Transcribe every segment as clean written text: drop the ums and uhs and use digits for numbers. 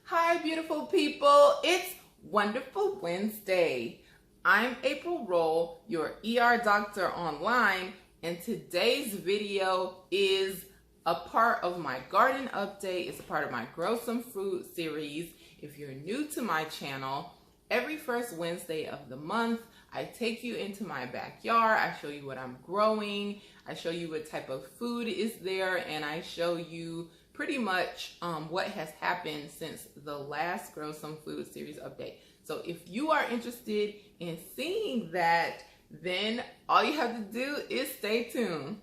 Hi, beautiful people. It's Wonderful Wednesday. I'm April Roll, your ER doctor online, and today's video is a part of my garden update. It's a part of my Grow Some Fruit series. If you're new to my channel, every first Wednesday of the month, I take you into my backyard. I show you what I'm growing. I show you what type of food is there, and I show you pretty much what has happened since the last Grow Some Food series update. So if you are interested in seeing that, then all you have to do is stay tuned.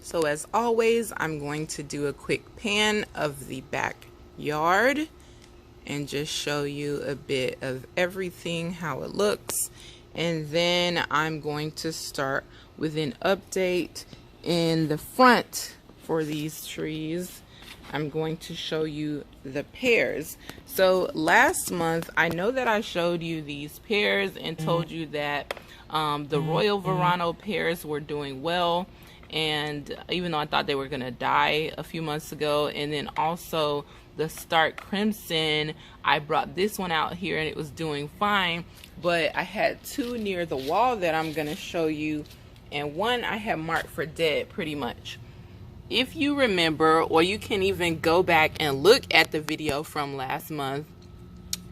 So as always, I'm going to do a quick pan of the backyard and just show you a bit of everything, how it looks. And then I'm going to start with an update in the front for these trees. I'm going to show you the pears. So last month, I know that I showed you these pears and told you that the Royal Verano pears were doing well. And even though I thought they were gonna die a few months ago, and then also the Stark Crimson, I brought this one out here and it was doing fine, but I had two near the wall that I'm gonna show you, and one I had marked for dead pretty much. If you remember, or you can even go back and look at the video from last month,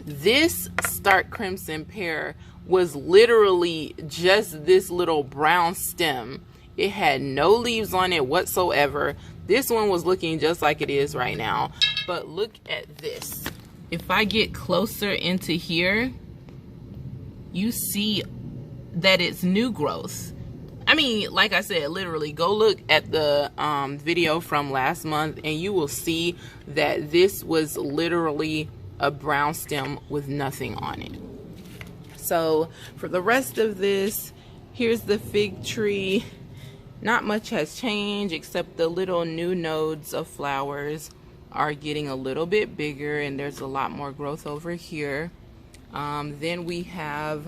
this Stark Crimson pear was literally just this little brown stem. It had no leaves on it whatsoever. This one was looking just like it is right now. But look at this. If I get closer into here, you see that it's new growth. I mean, like I said, literally go look at the video from last month and you will see that this was literally a brown stem with nothing on it. So for the rest of this, here's the fig tree. Not much has changed except the little new nodes of flowers are getting a little bit bigger, and there's a lot more growth over here. Then we have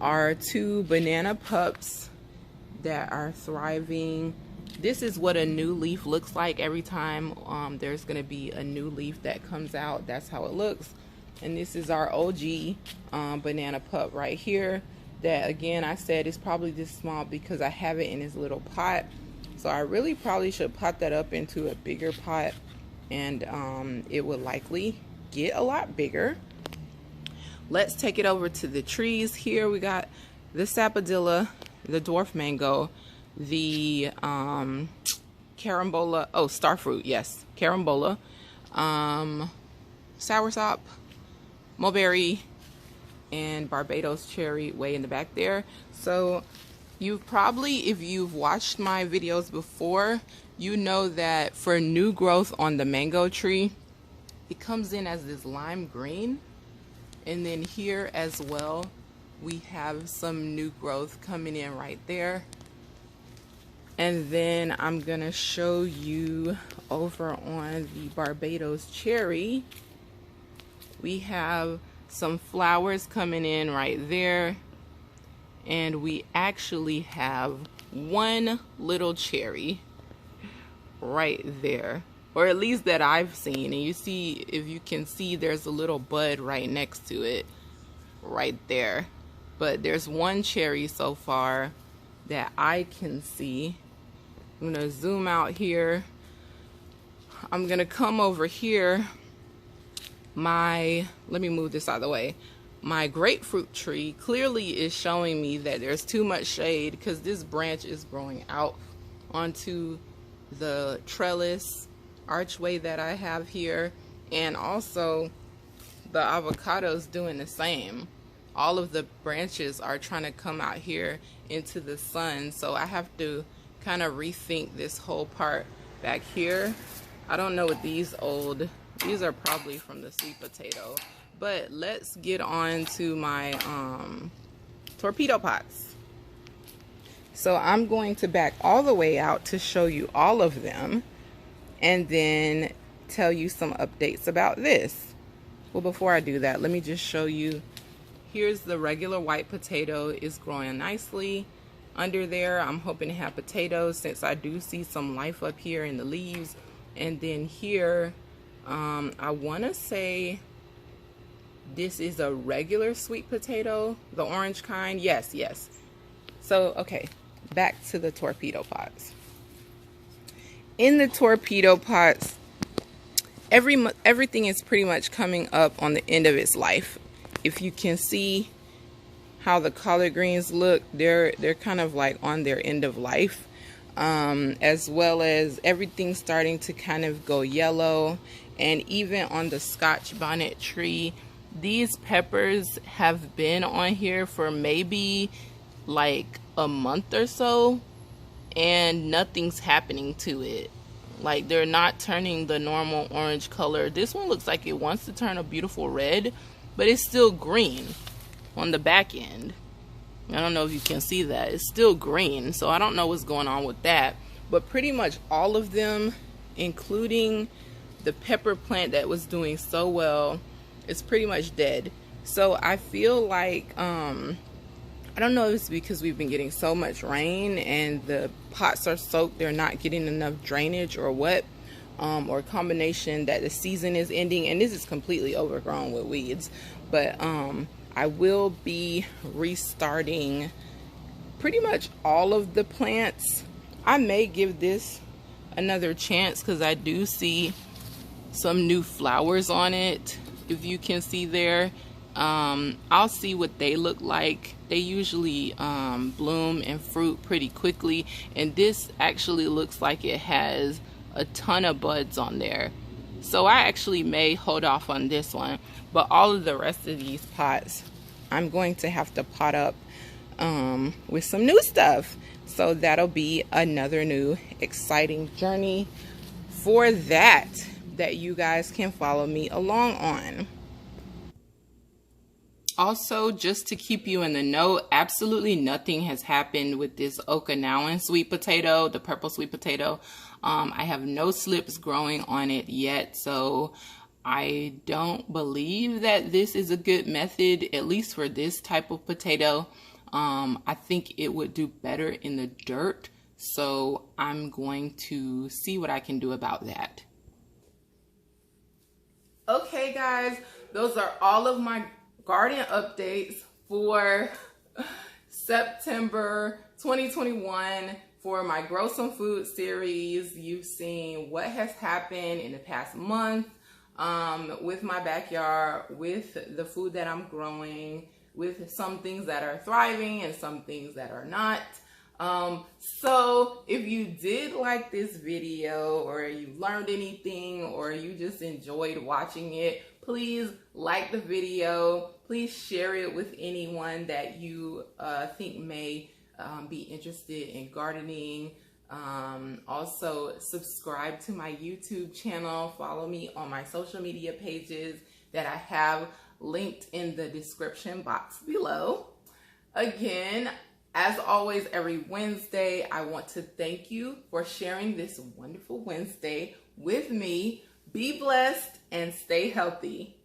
our two banana pups that are thriving. This is what a new leaf looks like every time there's going to be a new leaf that comes out. That's how it looks. And this is our OG banana pup right here. That again, I said is probably this small because I have it in this little pot. So I really probably should pot that up into a bigger pot, and it would likely get a lot bigger. Let's take it over to the trees. Here we got the sapodilla, the dwarf mango, the carambola, oh, starfruit, yes, carambola, soursop, mulberry, and Barbados cherry way in the back there. So you've probably, if you've watched my videos before, you know that for new growth on the mango tree, it comes in as this lime green. And then here as well, we have some new growth coming in right there. And then I'm gonna show you over on the Barbados cherry, we have some flowers coming in right there, and we actually have one little cherry right there, or at least that I've seen. And you see, if you can see, there's a little bud right next to it right there, but there's one cherry so far that I can see. I'm gonna zoom out here. I'm gonna come over here. Let me move this out of the way. My grapefruit tree clearly is showing me that there's too much shade because this branch is growing out onto the trellis archway that I have here, and also the avocado's doing the same. All of the branches are trying to come out here into the sun, so I have to kind of rethink this whole part back here. I don't know what these are probably from the sweet potato. But let's get on to my torpedo pots. So I'm going to back all the way out to show you all of them, and then tell you some updates about this. Well, before I do that, let me just show you. Here's the regular white potato. Is growing nicely. Under there, I'm hoping to have potatoes since I do see some life up here in the leaves. And then here, I want to say this is a regular sweet potato, the orange kind. Yes, yes. So, okay, back to the torpedo pots. In the torpedo pots, everything is pretty much coming up on the end of its life. If you can see how the collard greens look, they're kind of like on their end of life, as well as everything starting to kind of go yellow. And even on the Scotch bonnet tree, these peppers have been on here for maybe like a month or so, and nothing's happening to it. Like, they're not turning the normal orange color. This one looks like it wants to turn a beautiful red, but it's still green on the back end. I don't know if you can see that. It's still green, so I don't know what's going on with that. But pretty much all of them, including the pepper plant that was doing so well, is pretty much dead. So I feel like, I don't know if it's because we've been getting so much rain and the pots are soaked, they're not getting enough drainage, or what, or a combination that the season is ending and this is completely overgrown with weeds. But I will be restarting pretty much all of the plants. I may give this another chance because I do see some new flowers on it, if you can see there. I'll see what they look like. They usually bloom and fruit pretty quickly, and this actually looks like it has a ton of buds on there. So I actually may hold off on this one, but all of the rest of these pots I'm going to have to pot up with some new stuff. So that'll be another new exciting journey for that you guys can follow me along on. Also, just to keep you in the know, absolutely nothing has happened with this Okinawan sweet potato, the purple sweet potato. I have no slips growing on it yet, so I don't believe that this is a good method, at least for this type of potato. I think it would do better in the dirt, so I'm going to see what I can do about that. Okay guys, those are all of my garden updates for September 2021 for my Grow Some Food series. You've seen what has happened in the past month with my backyard, with the food that I'm growing, with some things that are thriving and some things that are not. So if you did like this video, or you learned anything, or you just enjoyed watching it, please like the video. Please share it with anyone that you think may be interested in gardening. Also, subscribe to my YouTube channel. Follow me on my social media pages that I have linked in the description box below. Again, as always, every Wednesday, I want to thank you for sharing this wonderful Wednesday with me. Be blessed and stay healthy.